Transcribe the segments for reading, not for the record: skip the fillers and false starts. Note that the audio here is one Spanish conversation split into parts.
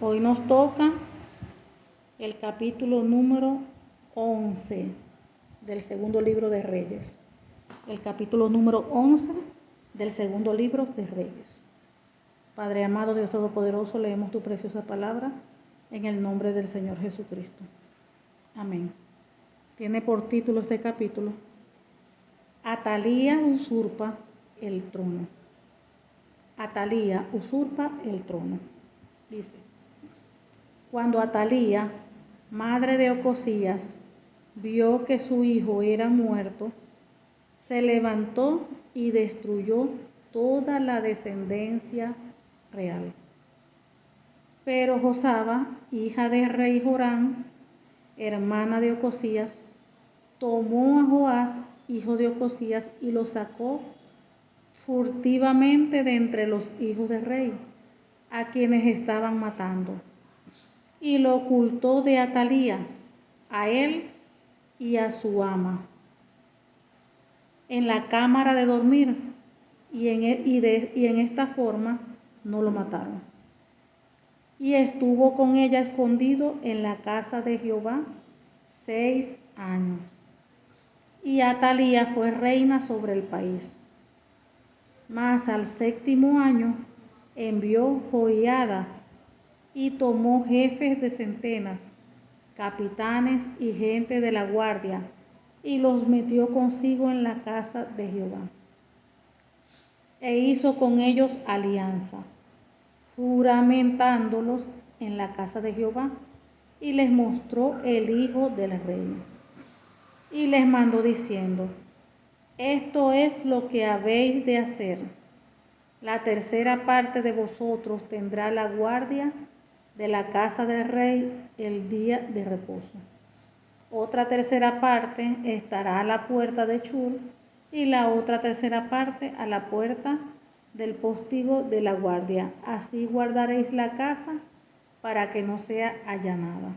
Hoy nos toca el capítulo número 11 del segundo libro de Reyes. El capítulo número 11 del segundo libro de Reyes. Padre amado, Dios Todopoderoso, leemos tu preciosa palabra en el nombre del Señor Jesucristo. Amén. Tiene por título este capítulo: Atalía usurpa el trono. Atalía usurpa el trono. Dice: cuando Atalía, madre de Ocosías, vio que su hijo era muerto, se levantó y destruyó toda la descendencia real. Pero Josaba, hija del rey Joram, hermana de Ocosías, tomó a Joás, hijo de Ocosías, y lo sacó furtivamente de entre los hijos del rey, a quienes estaban matando, y lo ocultó de Atalía, a él y a su ama, en la cámara de dormir, y en esta forma no lo mataron. Y estuvo con ella escondido en la casa de Jehová 6 años. Y Atalía fue reina sobre el país. Mas al 7º año envió Joiada y tomó jefes de centenas, capitanes y gente de la guardia, y los metió consigo en la casa de Jehová. E hizo con ellos alianza, juramentándolos en la casa de Jehová, y les mostró el hijo del rey. Y les mandó diciendo: esto es lo que habéis de hacer. La tercera parte de vosotros tendrá la guardia de la casa del rey el día de reposo. Otra tercera parte estará a la puerta de Chur, y la otra tercera parte a la puerta del postigo de la guardia. Así guardaréis la casa para que no sea allanada.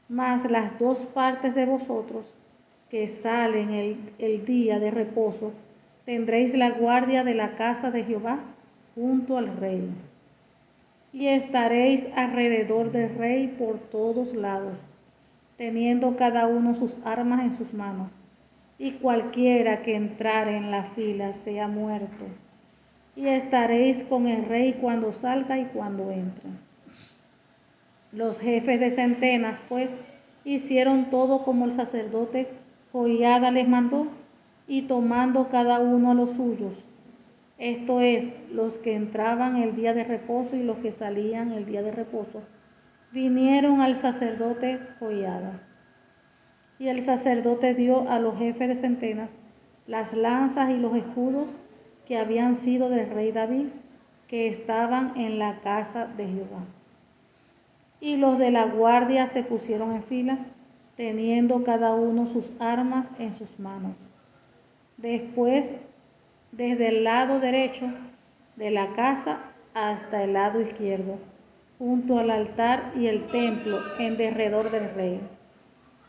Mas las 2 partes de vosotros que salen el día de reposo, tendréis la guardia de la casa de Jehová junto al rey. Y estaréis alrededor del rey por todos lados, teniendo cada uno sus armas en sus manos, y cualquiera que entrare en la fila sea muerto. Y estaréis con el rey cuando salga y cuando entre. Los jefes de centenas, pues, hicieron todo como el sacerdote Joiada les mandó, y tomando cada uno a los suyos, esto es, los que entraban el día de reposo y los que salían el día de reposo, vinieron al sacerdote Joiada. Y el sacerdote dio a los jefes de centenas las lanzas y los escudos que habían sido del rey David, que estaban en la casa de Jehová. Y los de la guardia se pusieron en fila, teniendo cada uno sus armas en sus manos. Después, desde el lado derecho de la casa hasta el lado izquierdo, junto al altar y el templo en derredor del rey.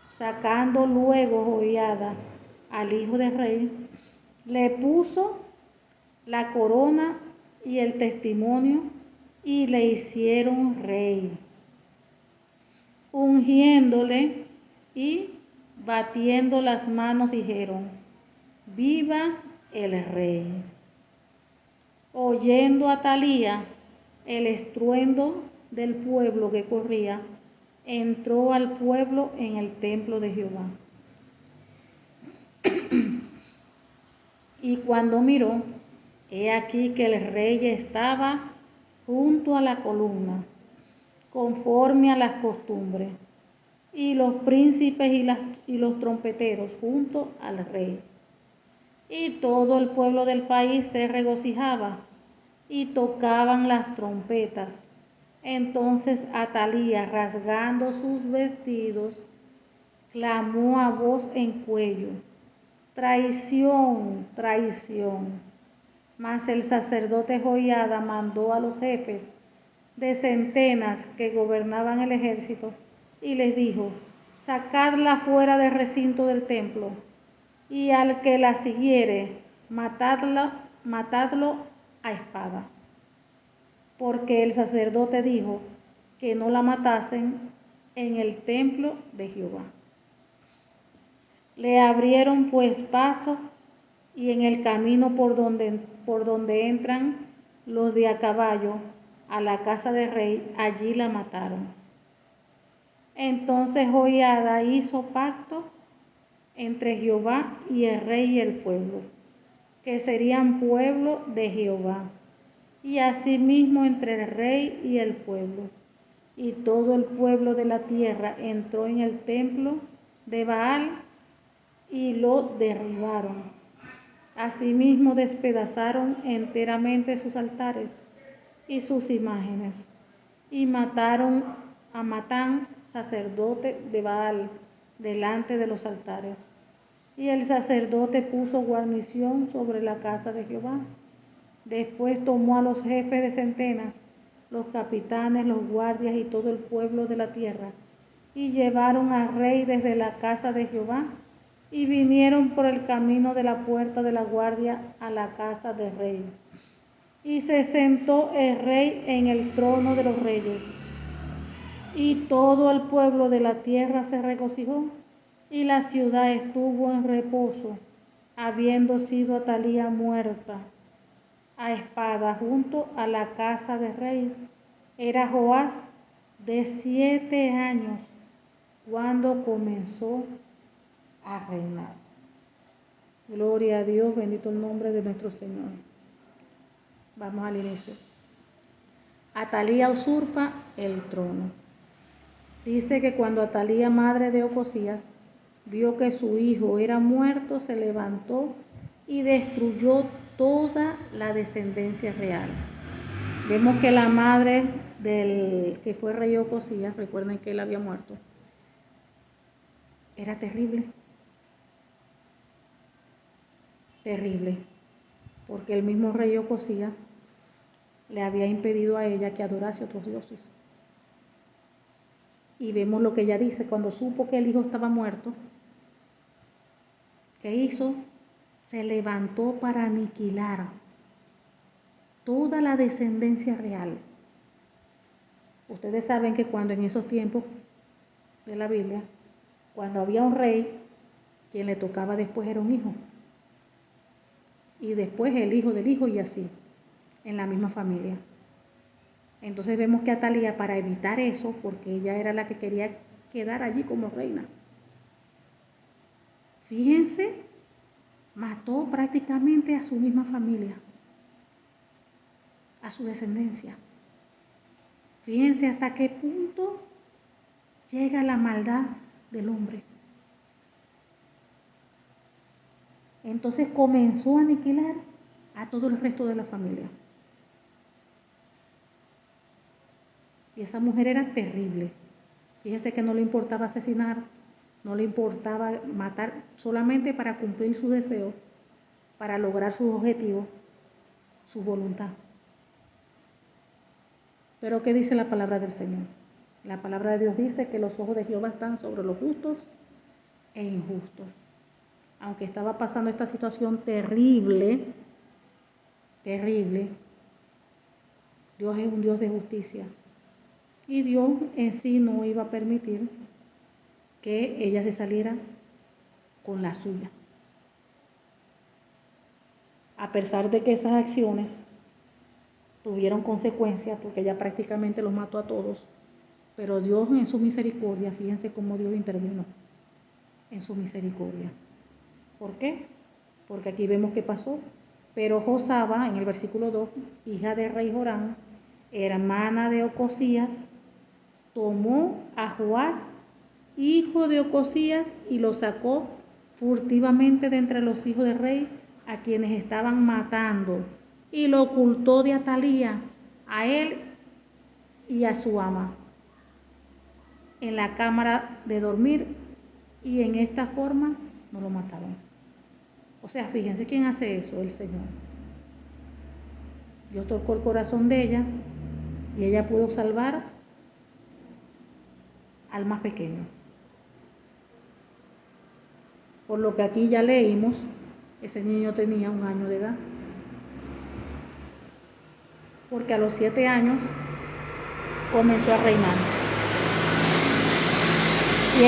Sacando luego Joiada al hijo del rey, le puso la corona y el testimonio y le hicieron rey, ungiéndole, y batiendo las manos dijeron: viva el rey. Oyendo Atalía el estruendo del pueblo que corría, entró al pueblo en el templo de Jehová. Y cuando miró, he aquí que el rey estaba junto a la columna, conforme a las costumbres, y los príncipes y los trompeteros junto al rey. Y todo el pueblo del país se regocijaba y tocaban las trompetas. Entonces Atalía, rasgando sus vestidos, clamó a voz en cuello: traición, traición. Mas el sacerdote Joiada mandó a los jefes de centenas que gobernaban el ejército y les dijo: sacadla fuera del recinto del templo, y al que la siguiere, matadlo a espada. Porque el sacerdote dijo: que no la matasen en el templo de Jehová. Le abrieron pues paso, y en el camino por donde entran los de a caballo a la casa del rey, allí la mataron. Entonces Joiada hizo pacto entre Jehová y el rey y el pueblo, que serían pueblo de Jehová, y asimismo entre el rey y el pueblo. Y todo el pueblo de la tierra entró en el templo de Baal y lo derribaron. Asimismo despedazaron enteramente sus altares y sus imágenes, y mataron a Matán, sacerdote de Baal, delante de los altares. Y el sacerdote puso guarnición sobre la casa de Jehová. Después tomó a los jefes de centenas, los capitanes, los guardias y todo el pueblo de la tierra, y llevaron al rey desde la casa de Jehová, y vinieron por el camino de la puerta de la guardia a la casa del rey. Y se sentó el rey en el trono de los reyes, y todo el pueblo de la tierra se regocijó, y la ciudad estuvo en reposo, habiendo sido Atalía muerta a espada junto a la casa del rey. Era Joás de 7 años cuando comenzó a reinar. Gloria a Dios, bendito el nombre de nuestro Señor. Vamos al inicio. Atalía usurpa el trono. Dice que cuando Atalía, madre de Ocosías, vio que su hijo era muerto, se levantó y destruyó toda la descendencia real. Vemos que la madre del que fue rey Ocosías, recuerden que él había muerto, era terrible, porque el mismo rey Ocosías le había impedido a ella que adorase a otros dioses. Y vemos lo que ella dice: cuando supo que el hijo estaba muerto, ¿qué hizo? Se levantó para aniquilar toda la descendencia real. Ustedes saben que cuando en esos tiempos de la Biblia, cuando había un rey, quien le tocaba después era un hijo, y después el hijo del hijo, y así, en la misma familia. Entonces vemos que Atalía, para evitar eso, porque ella era la que quería quedar allí como reina, fíjense, mató prácticamente a su misma familia, a su descendencia. Fíjense hasta qué punto llega la maldad del hombre. Entonces comenzó a aniquilar a todo el resto de la familia. Y esa mujer era terrible. Fíjense que no le importaba asesinar, no le importaba matar, solamente para cumplir su deseo, para lograr sus objetivos, su voluntad. Pero ¿qué dice la palabra del Señor? La palabra de Dios dice que los ojos de Jehová están sobre los justos e injustos. Aunque estaba pasando esta situación terrible, Dios es un Dios de justicia. Y Dios en sí no iba a permitir que ella se saliera con la suya. A pesar de que esas acciones tuvieron consecuencias, porque ella prácticamente los mató a todos, pero Dios en su misericordia, fíjense cómo Dios intervino en su misericordia. ¿Por qué? Porque aquí vemos qué pasó. Pero Josaba, en el versículo 2, hija del rey Joram, hermana de Ocosías, tomó a Joás, hijo de Ocosías, y lo sacó furtivamente de entre los hijos del rey, a quienes estaban matando, y lo ocultó de Atalía, a él y a su ama, en la cámara de dormir, y en esta forma no lo mataron. O sea, fíjense quién hace eso: el Señor. Dios tocó el corazón de ella y ella pudo salvar al más pequeño. Por lo que aquí ya leímos, ese niño tenía 1 año de edad. Porque a los 7 años comenzó a reinar. Y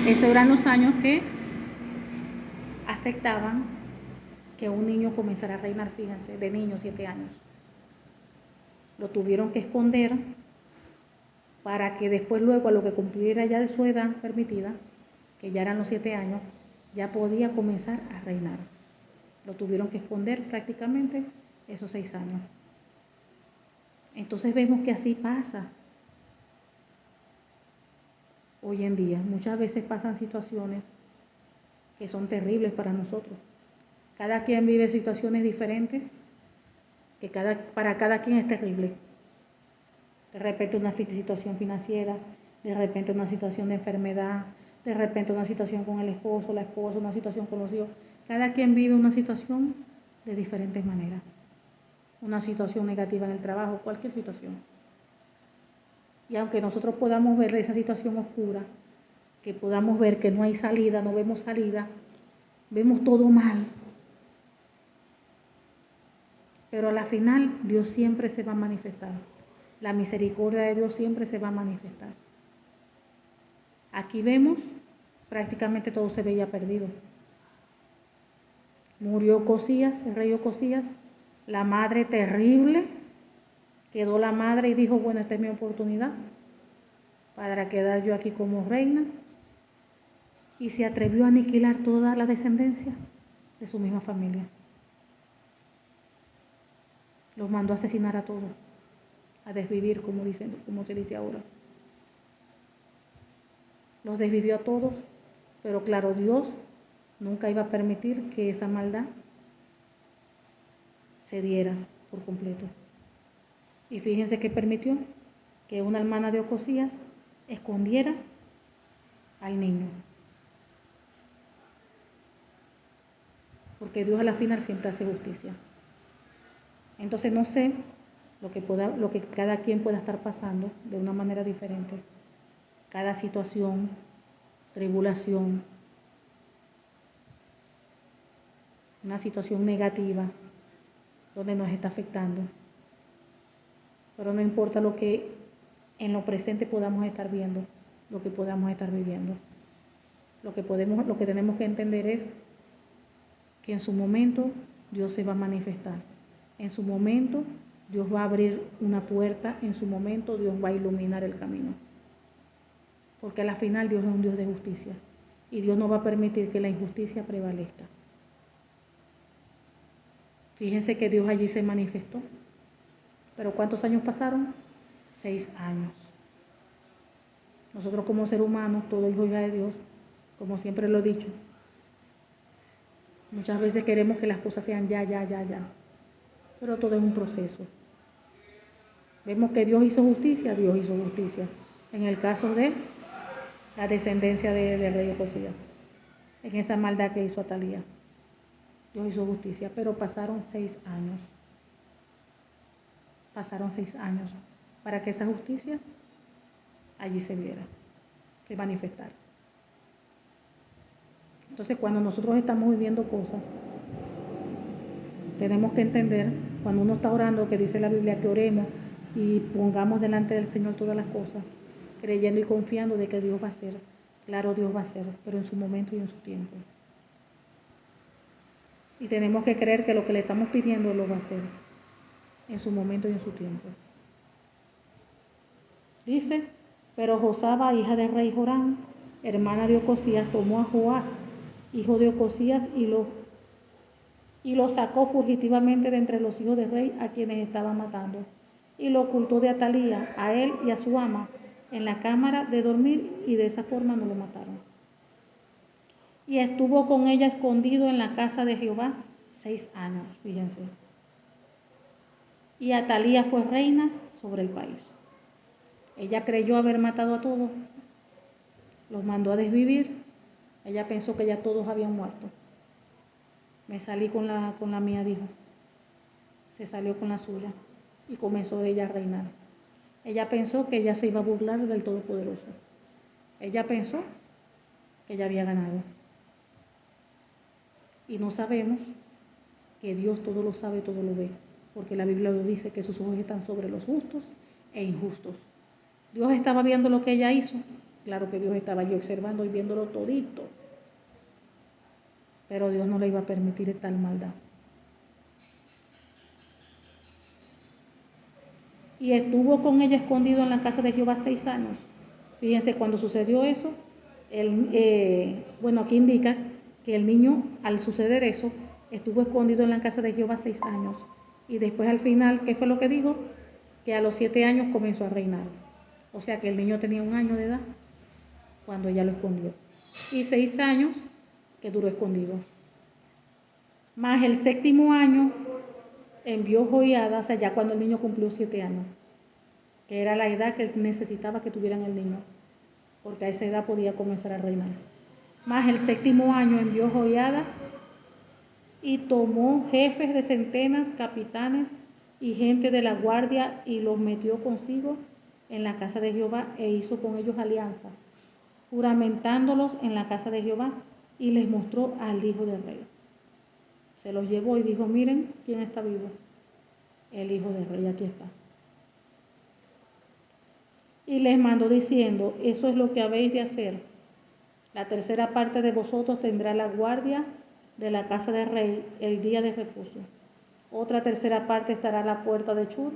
esos eran los años que aceptaban que un niño comenzara a reinar, fíjense, de niño, 7 años. Lo tuvieron que esconder para que después, luego, a lo que cumpliera ya de su edad permitida, que ya eran los 7 años, ya podía comenzar a reinar. Lo tuvieron que esconder prácticamente esos 6 años. Entonces vemos que así pasa hoy en día. Muchas veces pasan situaciones que son terribles para nosotros. Cada quien vive situaciones diferentes, que para cada quien es terrible. De repente una situación financiera, de repente una situación de enfermedad, de repente una situación con el esposo, la esposa, una situación con los hijos. Cada quien vive una situación de diferentes maneras. Una situación negativa en el trabajo, cualquier situación. Y aunque nosotros podamos ver esa situación oscura, que podamos ver que no hay salida, no vemos salida, vemos todo mal. Pero a la final Dios siempre se va a manifestar. La misericordia de Dios siempre se va a manifestar. Aquí vemos, prácticamente todo se veía perdido. Murió Ocosías, el rey Ocosías, la madre terrible, quedó la madre y dijo, bueno, esta es mi oportunidad para quedar yo aquí como reina. Y se atrevió a aniquilar toda la descendencia de su misma familia. Los mandó a asesinar a todos, a desvivir, como se dice ahora. Los desvivió a todos, pero claro, Dios nunca iba a permitir que esa maldad se diera por completo. Y fíjense que permitió que una hermana de Ocosías escondiera al niño. Porque Dios a la final siempre hace justicia. Entonces no sé lo que cada quien pueda estar pasando de una manera diferente. Cada situación, tribulación, una situación negativa donde nos está afectando. Pero no importa lo que en lo presente podamos estar viendo, lo que podamos estar viviendo. Lo que tenemos que entender es que en su momento Dios se va a manifestar. En su momento Dios va a abrir una puerta, en su momento Dios va a iluminar el camino. Porque a la final Dios es un Dios de justicia y Dios no va a permitir que la injusticia prevalezca. Fíjense que Dios allí se manifestó. ¿Pero cuántos años pasaron? 6 años. Nosotros como seres humanos, todo hijo de Dios, como siempre lo he dicho, muchas veces queremos que las cosas sean ya. Pero todo es un proceso. Vemos que Dios hizo justicia. En el caso de la descendencia del rey Ocosías, en esa maldad que hizo Atalía, Dios hizo justicia, pero pasaron 6 años. Pasaron 6 años para que esa justicia allí se viera, se manifestara. Entonces, cuando nosotros estamos viviendo cosas, tenemos que entender, cuando uno está orando, que dice la Biblia que oremos y pongamos delante del Señor todas las cosas, creyendo y confiando de que Dios va a hacer. Claro, Dios va a hacer, pero en su momento y en su tiempo. Y tenemos que creer que lo que le estamos pidiendo lo va a hacer, en su momento y en su tiempo. Dice, pero Josaba, hija del rey Joram, hermana de Ocosías, tomó a Joás, hijo de Ocosías, y lo sacó fugitivamente de entre los hijos del rey a quienes estaba matando, y lo ocultó de Atalía, a él y a su ama, en la cámara de dormir, y de esa forma no lo mataron. Y estuvo con ella escondido en la casa de Jehová 6 años, fíjense. Y Atalía fue reina sobre el país. Ella creyó haber matado a todos, los mandó a desvivir. Ella pensó que ya todos habían muerto. Me salí con la mía, dijo. Se salió con la suya y comenzó ella a reinar. Ella pensó que ella se iba a burlar del Todopoderoso. Ella pensó que ella había ganado. Y no sabemos que Dios todo lo sabe, todo lo ve. Porque la Biblia lo dice, que sus ojos están sobre los justos e injustos. Dios estaba viendo lo que ella hizo. Claro que Dios estaba allí observando y viéndolo todito. Pero Dios no le iba a permitir tal maldad. Y estuvo con ella escondido en la casa de Jehová 6 años. Fíjense, cuando sucedió eso, aquí indica que el niño, al suceder eso, estuvo escondido en la casa de Jehová 6 años. Y después al final, ¿qué fue lo que dijo? Que a los 7 años comenzó a reinar. O sea que el niño tenía 1 año de edad cuando ella lo escondió. Y 6 años que duró escondido. Más el 7º año envió Joiada, o sea, ya cuando el niño cumplió 7 años, que era la edad que necesitaba que tuvieran el niño, porque a esa edad podía comenzar a reinar. Más el 7º año envió Joiada y tomó jefes de centenas, capitanes y gente de la guardia y los metió consigo en la casa de Jehová e hizo con ellos alianza, juramentándolos en la casa de Jehová, y les mostró al hijo del rey. Se los llevó y dijo, miren quién está vivo. El hijo del rey, aquí está. Y les mandó diciendo, eso es lo que habéis de hacer. La tercera parte de vosotros tendrá la guardia de la casa del rey el día de reposo. Otra tercera parte estará a la puerta de Chur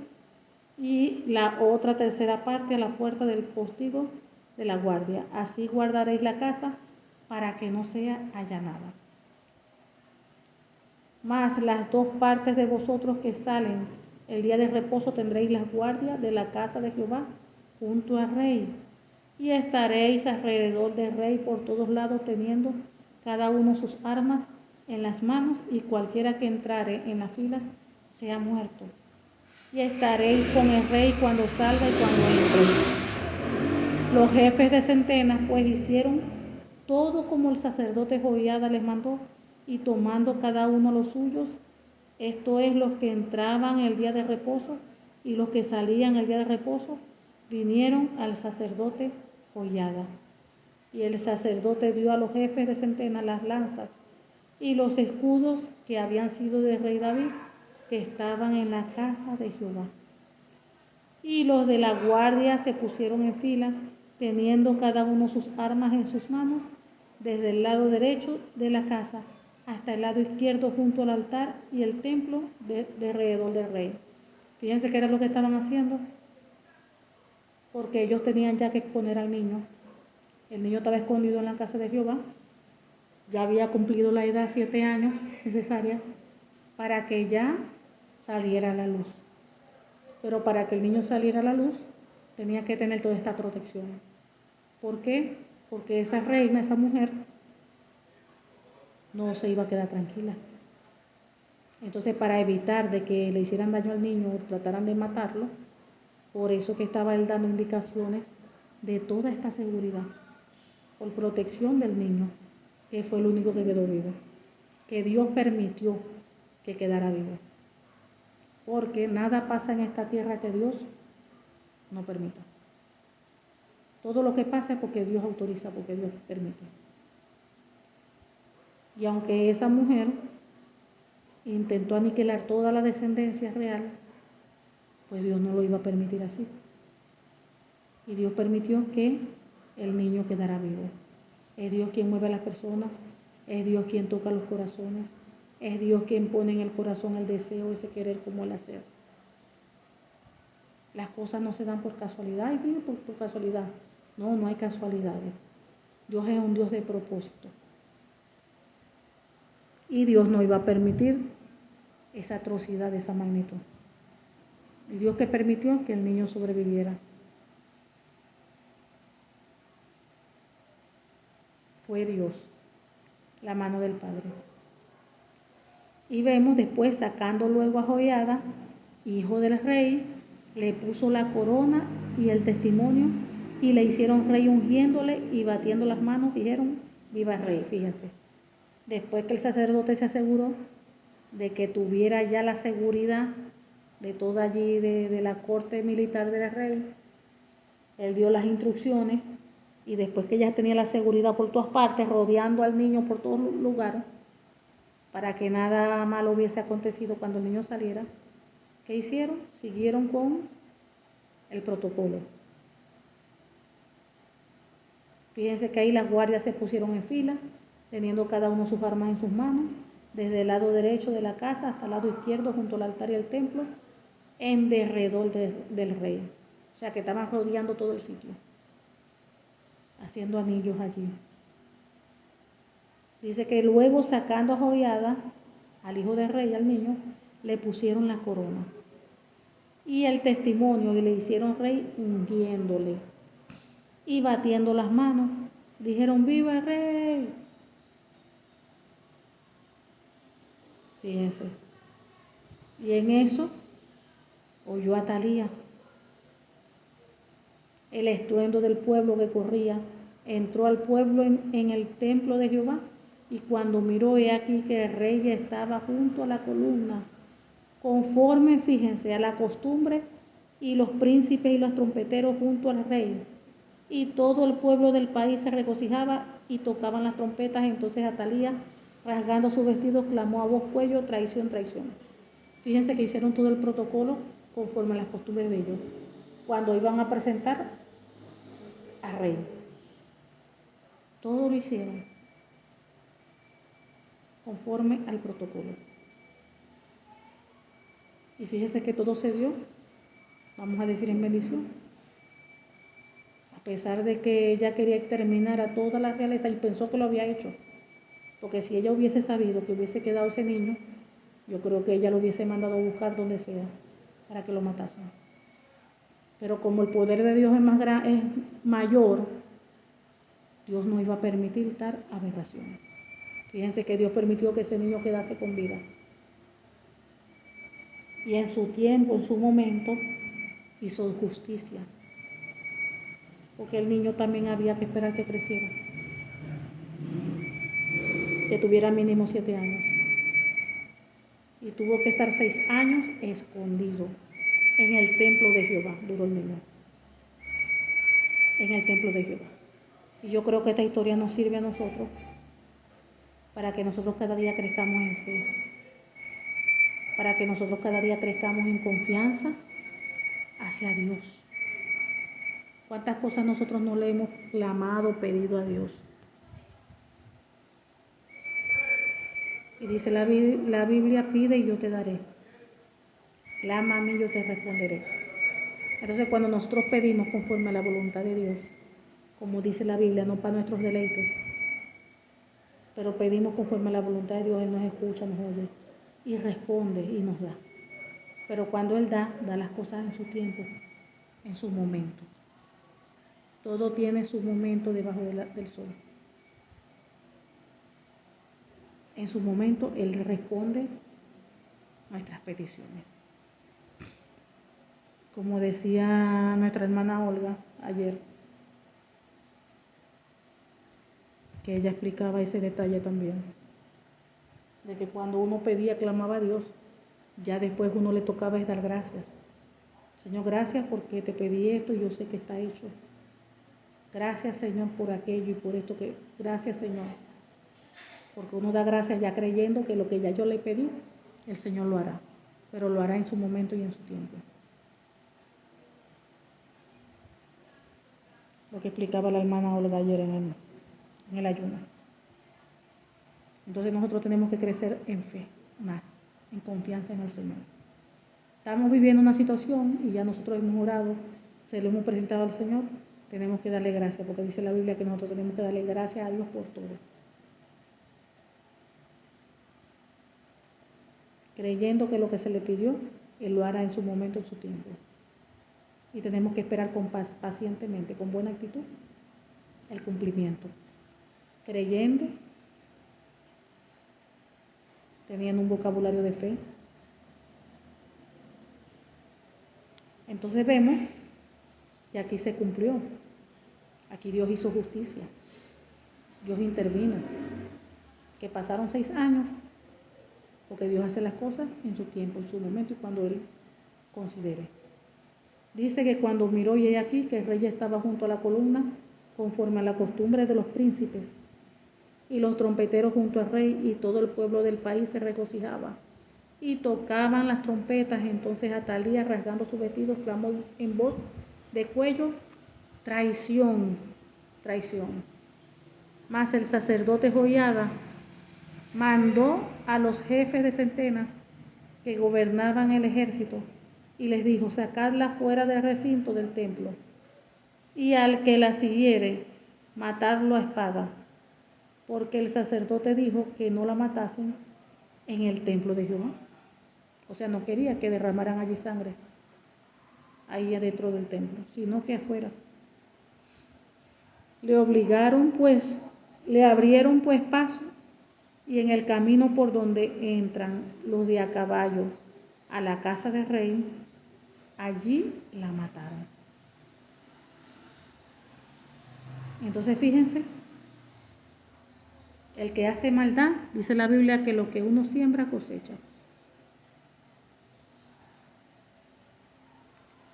y la otra tercera parte a la puerta del postigo de la guardia. Así guardaréis la casa para que no sea allanada. Mas las 2 partes de vosotros que salen el día de reposo tendréis la guardia de la casa de Jehová junto al rey, y estaréis alrededor del rey por todos lados, teniendo cada uno sus armas en las manos, y cualquiera que entrare en las filas sea muerto. Y estaréis con el rey cuando salga y cuando entre. Los jefes de centenas pues hicieron todo como el sacerdote Joiada les mandó, y tomando cada uno los suyos, esto es, los que entraban el día de reposo y los que salían el día de reposo, vinieron al sacerdote Joiada. Y el sacerdote dio a los jefes de centenas las lanzas y los escudos que habían sido de rey David, que estaban en la casa de Jehová. Y los de la guardia se pusieron en fila, teniendo cada uno sus armas en sus manos, desde el lado derecho de la casa hasta el lado izquierdo junto al altar y el templo de alrededor del rey. Fíjense qué era lo que estaban haciendo, porque ellos tenían ya que exponer al niño. El niño estaba escondido en la casa de Jehová, ya había cumplido la edad 7 años necesaria para que ya saliera a la luz. Pero para que el niño saliera a la luz tenía que tener toda esta protección. ¿Por qué? Porque esa reina, esa mujer, no se iba a quedar tranquila. Entonces, para evitar de que le hicieran daño al niño o trataran de matarlo, por eso que estaba él dando indicaciones de toda esta seguridad, por protección del niño, que fue el único que quedó vivo, que Dios permitió que quedara vivo. Porque nada pasa en esta tierra que Dios no permita. Todo lo que pasa es porque Dios autoriza, porque Dios permite. Y aunque esa mujer intentó aniquilar toda la descendencia real, pues Dios no lo iba a permitir así. Y Dios permitió que el niño quedara vivo. Es Dios quien mueve a las personas, es Dios quien toca los corazones, es Dios quien pone en el corazón el deseo, ese querer como el hacer. Las cosas no se dan por casualidad, y por casualidad. No, no hay casualidades. Dios es un Dios de propósito. Y Dios no iba a permitir esa atrocidad de esa magnitud. Y Dios que permitió que el niño sobreviviera. Fue Dios, la mano del Padre. Y vemos después sacando luego a Joiada, hijo del rey, le puso la corona y el testimonio, y le hicieron rey ungiéndole y batiendo las manos, dijeron, viva el rey, fíjense. Después que el sacerdote se aseguró de que tuviera ya la seguridad de toda allí, de la corte militar del rey, él dio las instrucciones, y después que ya tenía la seguridad por todas partes, rodeando al niño por todos los lugares, para que nada malo hubiese acontecido cuando el niño saliera, ¿qué hicieron? Siguieron con el protocolo. Fíjense que ahí las guardias se pusieron en fila, teniendo cada uno sus armas en sus manos, desde el lado derecho de la casa hasta el lado izquierdo junto al altar y el templo, en derredor del rey. O sea que estaban rodeando todo el sitio, haciendo anillos allí. Dice que luego, sacando a Jehoiada, al hijo del rey, al niño, le pusieron la corona y el testimonio, y le hicieron rey ungiéndole y batiendo las manos. Dijeron: ¡viva el rey! Fíjense. Y en eso oyó Atalía el estruendo del pueblo que corría. Entró al pueblo en el templo de Jehová, y cuando miró, he aquí que el rey ya estaba junto a la columna, conforme, fíjense, a la costumbre, y los príncipes y los trompeteros junto al rey. Y todo el pueblo del país se regocijaba y tocaban las trompetas. Entonces Atalía, rasgando su vestido, clamó a voz cuello: traición, traición. Fíjense que hicieron todo el protocolo conforme a las costumbres de ellos, cuando iban a presentar al rey. Todo lo hicieron conforme al protocolo. Y fíjense que todo se dio, vamos a decir, en bendición. A pesar de que ella quería exterminar a toda la realeza y pensó que lo había hecho, porque si ella hubiese sabido que hubiese quedado ese niño, yo creo que ella lo hubiese mandado a buscar donde sea para que lo matasen. Pero como el poder de Dios es mayor, Dios no iba a permitir tal aberración. Fíjense que Dios permitió que ese niño quedase con vida. Y en su tiempo, en su momento, hizo justicia. Porque el niño también había que esperar que creciera, que tuviera mínimo 7 años. Y tuvo que estar 6 años escondido en el templo de Jehová, duró el niño. En el templo de Jehová. Y yo creo que esta historia nos sirve a nosotros para que nosotros cada día crezcamos en fe, para que nosotros cada día crezcamos en confianza hacia Dios. ¿Cuántas cosas nosotros no le hemos clamado, pedido a Dios? Y dice la Biblia: pide y yo te daré. Clama a mí y yo te responderé. Entonces, cuando nosotros pedimos conforme a la voluntad de Dios, como dice la Biblia, no para nuestros deleites, pero pedimos conforme a la voluntad de Dios, Él nos escucha, nos oye y responde y nos da. Pero cuando Él da las cosas en su tiempo, en su momento. Todo tiene su momento debajo del sol. En su momento Él responde nuestras peticiones. Como decía nuestra hermana Olga ayer, que ella explicaba ese detalle también, de que cuando uno pedía, clamaba a Dios, ya después uno le tocaba es dar gracias. Señor, gracias porque te pedí esto y yo sé que está hecho. Gracias, Señor, por aquello y por esto que... Gracias, Señor. Porque uno da gracias ya creyendo que lo que ya yo le pedí, el Señor lo hará. Pero lo hará en su momento y en su tiempo. Lo que explicaba la hermana Olga ayer en el ayuno. Entonces nosotros tenemos que crecer en fe, más, en confianza en el Señor. Estamos viviendo una situación y ya nosotros hemos orado, se lo hemos presentado al Señor, tenemos que darle gracias, porque dice la Biblia que nosotros tenemos que darle gracias a Dios por todo. Creyendo que lo que se le pidió, Él lo hará en su momento, en su tiempo. Y tenemos que esperar con paz, pacientemente, con buena actitud, el cumplimiento. Creyendo, teniendo un vocabulario de fe. Entonces vemos que aquí se cumplió. Aquí Dios hizo justicia. Dios intervino. Que pasaron 6 años, porque Dios hace las cosas en su tiempo, en su momento y cuando Él considere. Dice que cuando miró, y he aquí que el rey ya estaba junto a la columna, conforme a la costumbre de los príncipes, y los trompeteros junto al rey, y todo el pueblo del país se regocijaba y tocaban las trompetas. Entonces Atalía, rasgando sus vestidos, clamó en voz de cuello: traición, traición. Mas el sacerdote Joiada mandó a los jefes de centenas que gobernaban el ejército y les dijo: sacadla fuera del recinto del templo, y al que la siguiere, matadlo a espada, porque el sacerdote dijo que no la matasen en el templo de Jehová. O sea, no quería que derramaran allí sangre, ahí adentro del templo, sino que afuera. Le abrieron pues paso, y en el camino por donde entran los de a caballo a la casa del rey, allí la mataron. Entonces fíjense, el que hace maldad, dice la Biblia, que lo que uno siembra cosecha.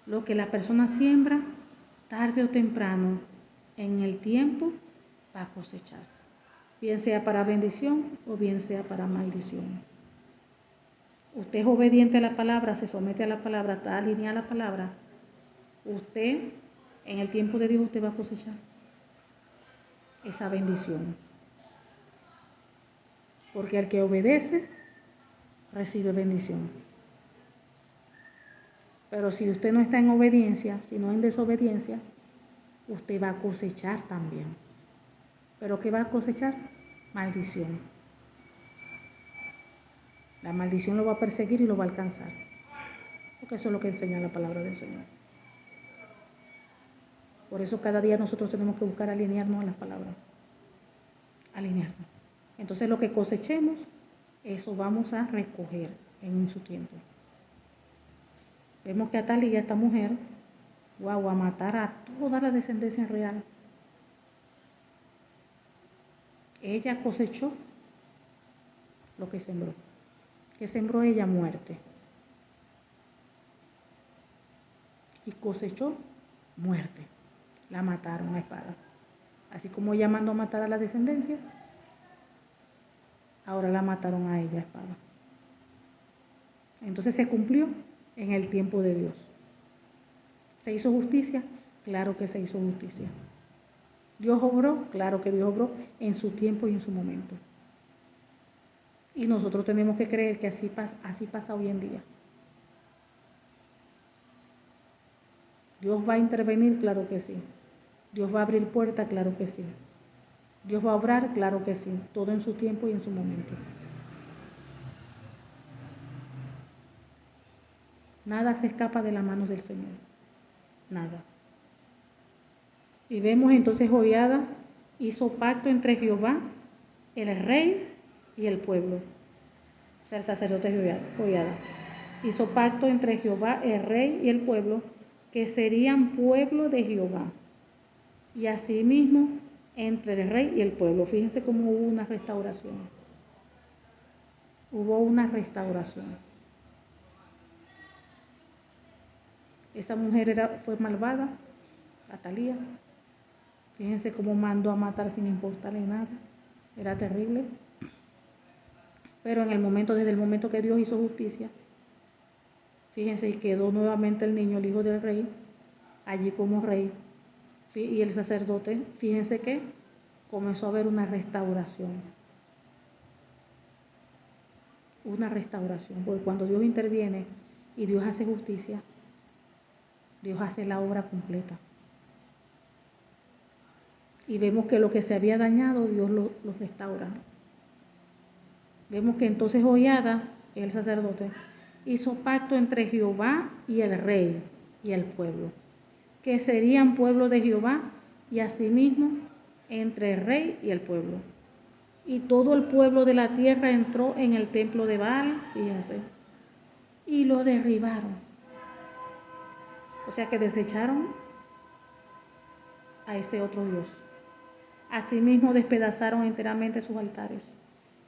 Lo que la persona siembra, tarde o temprano, en el tiempo, va a cosechar. Bien sea para bendición o bien sea para maldición. Usted es obediente a la palabra, se somete a la palabra, está alineada a la palabra. Usted, en el tiempo de Dios, usted va a cosechar esa bendición. Porque el que obedece, recibe bendición. Pero si usted no está en obediencia, sino en desobediencia, usted va a cosechar también. ¿Pero qué va a cosechar? Maldición. La maldición lo va a perseguir y lo va a alcanzar. Porque eso es lo que enseña la palabra del Señor. Por eso cada día nosotros tenemos que buscar alinearnos a las palabras. Alinearnos. Entonces lo que cosechemos, eso vamos a recoger en su tiempo. Vemos que Atalía, esta mujer, a matar a toda la descendencia real. Ella cosechó lo que sembró. ¿Qué sembró ella? Muerte. Y cosechó muerte. La mataron a espada. Así como ella mandó a matar a la descendencia, ahora la mataron a ella a espada. Entonces se cumplió en el tiempo de Dios. ¿Se hizo justicia? Claro que se hizo justicia. ¿Dios obró? Claro que Dios obró en su tiempo y en su momento. Y nosotros tenemos que creer que así pasa hoy en día. ¿Dios va a intervenir? Claro que sí. ¿Dios va a abrir puertas? Claro que sí. ¿Dios va a obrar? Claro que sí. Todo en su tiempo y en su momento. Nada se escapa de las manos del Señor. Nada. Y vemos entonces Joiada hizo pacto entre Jehová, el rey y el pueblo. O sea, el sacerdote Joiada. Hizo pacto entre Jehová, el rey y el pueblo, que serían pueblo de Jehová. Y asimismo entre el rey y el pueblo. Fíjense cómo hubo una restauración. Hubo una restauración. Esa mujer fue malvada, Atalía. Fíjense cómo mandó a matar sin importarle nada. Era terrible. Pero desde el momento que Dios hizo justicia, fíjense, y quedó nuevamente el niño, el hijo del rey, allí como rey. Y el sacerdote, fíjense que comenzó a haber una restauración. Una restauración. Porque cuando Dios interviene y Dios hace justicia, Dios hace la obra completa. Y vemos que lo que se había dañado, Dios lo restaura. Vemos que entonces Joiada, el sacerdote, hizo pacto entre Jehová y el rey y el pueblo, que serían pueblo de Jehová, y asimismo entre el rey y el pueblo. Y todo el pueblo de la tierra entró en el templo de Baal, fíjense, y lo derribaron. O sea que desecharon a ese otro Dios. Asimismo despedazaron enteramente sus altares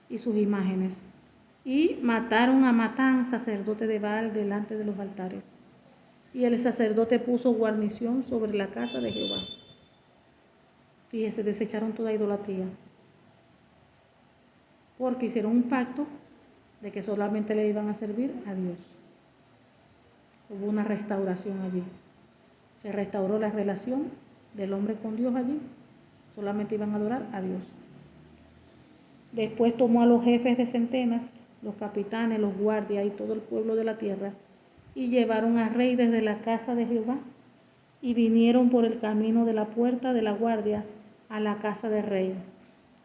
y sus imágenes, y mataron a Matán, sacerdote de Baal, delante de los altares. Y el sacerdote puso guarnición sobre la casa de Jehová. Fíjense, desecharon toda idolatría, porque hicieron un pacto de que solamente le iban a servir a Dios. Hubo una restauración allí. Se restauró la relación del hombre con Dios allí. Solamente iban a adorar a Dios. Después tomó a los jefes de centenas, los capitanes, los guardias y todo el pueblo de la tierra, y llevaron al rey desde la casa de Jehová, y vinieron por el camino de la puerta de la guardia a la casa del rey,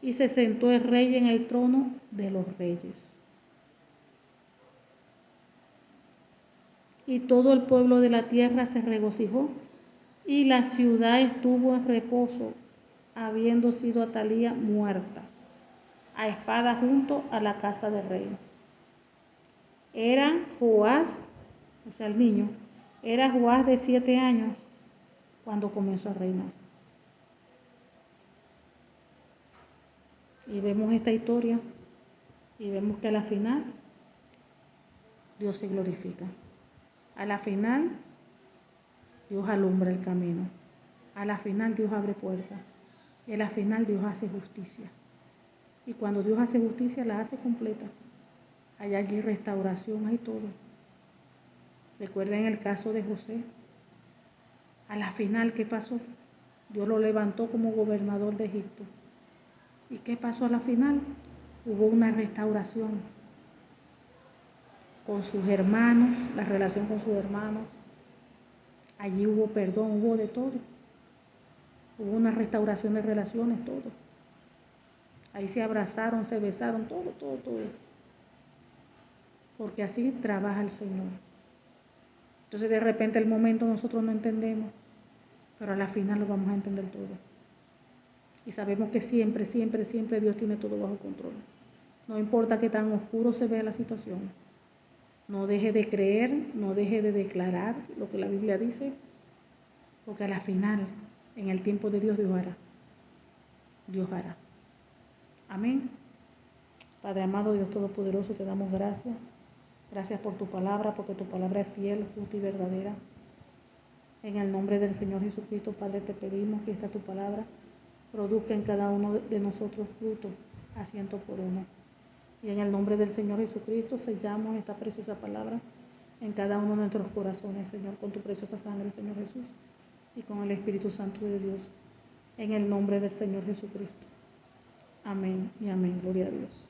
y se sentó el rey en el trono de los reyes. Y todo el pueblo de la tierra se regocijó, y la ciudad estuvo en reposo, habiendo sido Atalía muerta, a espada junto a la casa del rey. Era Joás, o sea el niño, era Joás de 7 años cuando comenzó a reinar. Y vemos esta historia y vemos que a la final Dios se glorifica. A la final Dios alumbra el camino. A la final Dios abre puertas. Y a la final Dios hace justicia. Y cuando Dios hace justicia, la hace completa. Hay allí restauración, hay todo. Recuerden el caso de José. A la final, ¿qué pasó? Dios lo levantó como gobernador de Egipto. ¿Y qué pasó a la final? Hubo una restauración con sus hermanos, la relación con sus hermanos. Allí hubo perdón, hubo de todo. Hubo una restauración de relaciones, todo. Ahí se abrazaron, se besaron, todo. Porque así trabaja el Señor. Entonces de repente el momento nosotros no entendemos, pero a la final lo vamos a entender todo. Y sabemos que siempre Dios tiene todo bajo control. No importa que tan oscuro se vea la situación. No deje de creer, no deje de declarar lo que la Biblia dice, porque a la final, en el tiempo de Dios, Dios hará. Dios hará. Amén. Padre amado, Dios Todopoderoso, te damos gracias. Gracias por tu palabra, porque tu palabra es fiel, justa y verdadera. En el nombre del Señor Jesucristo, Padre, te pedimos que esta tu palabra produzca en cada uno de nosotros fruto a 100 por uno. Y en el nombre del Señor Jesucristo sellamos esta preciosa palabra en cada uno de nuestros corazones, Señor, con tu preciosa sangre, Señor Jesús, y con el Espíritu Santo de Dios, en el nombre del Señor Jesucristo. Amén y amén. Gloria a Dios.